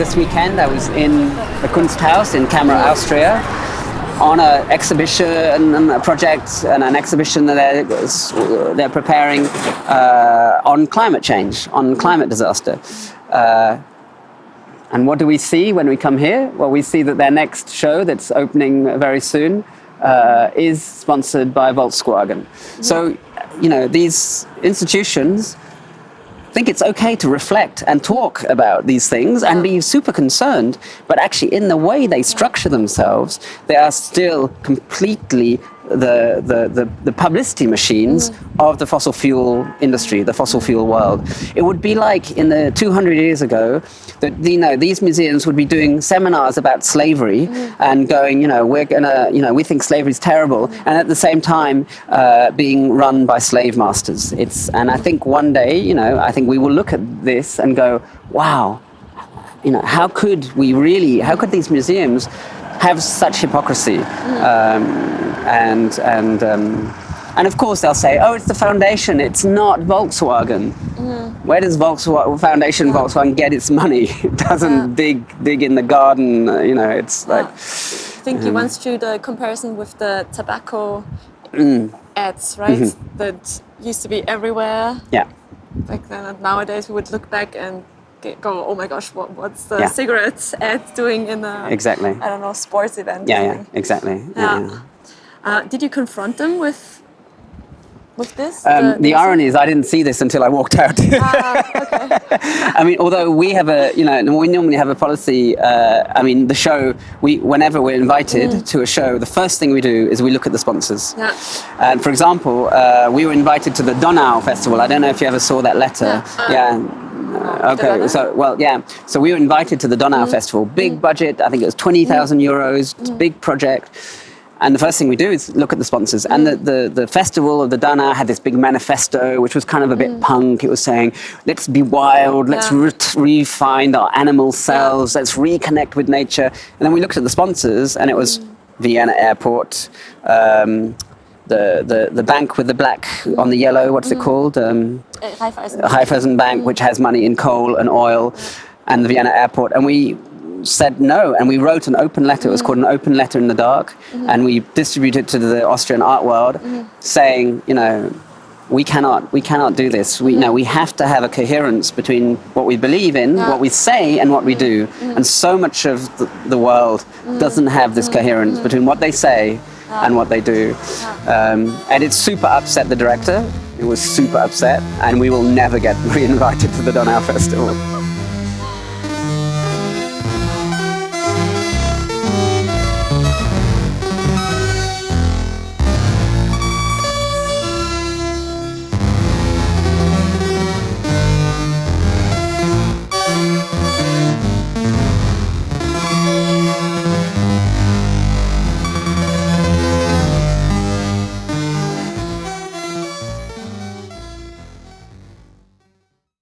this weekend I was in the Kunsthaus in Kellner, Austria, on an exhibition and a project and an exhibition that they're preparing on climate change, on climate disaster. And what do we see when we come here? Well, we see that their next show that's opening very soon is sponsored by Volkswagen. So, you know, these institutions think it's okay to reflect and talk about these things and be super concerned, but actually in the way they structure themselves, they are still completely the publicity machines of the fossil fuel industry, the fossil fuel world. It would be like in the 200 years ago that, you know, these museums would be doing seminars about slavery and going, you know, we think slavery is terrible, and at the same time being run by slave masters. And I think one day, you know, I think we will look at this and go, wow, you know, how could these museums have such hypocrisy? And of course they'll say, oh, it's the foundation, it's not Volkswagen. Where does Volkswagen get its money? It doesn't dig in the garden, you know, it's like... I think you once drew the comparison with the tobacco ads, right? That used to be everywhere. Yeah. Back then, and nowadays we would look back and go, oh my gosh, what's the cigarette ad doing in a, exactly. I don't know, sports event? Yeah, exactly. Yeah. Did you confront them with this? The irony is I didn't see this until I walked out. Okay. I mean, although we normally have a policy, I mean, the show, whenever we're invited to a show, the first thing we do is we look at the sponsors. Yeah. And for example, we were invited to the Donau Festival. I don't know if you ever saw that letter. Okay, so we were invited to the Donau Festival, big budget, I think it was 20,000 euros, big project. And the first thing we do is look at the sponsors. And the festival of the Donau had this big manifesto, which was kind of a bit punk. It was saying, let's be wild, let's re-find our animal selves, let's reconnect with nature. And then we looked at the sponsors, and it was Vienna Airport, the bank with the black on the yellow, what's it called? Raiffeisen Bank, which has money in coal and oil, and the Vienna Airport. And we said no, and we wrote an open letter. It was called an open letter in the dark, and we distributed it to the Austrian art world, saying, you know, we cannot do this. We have to have a coherence between what we believe in, what we say, and what we do. And so much of the world doesn't have this coherence between what they say and what they do. And it super upset the director. It was super upset, and we will never get re-invited to the Donau Festival.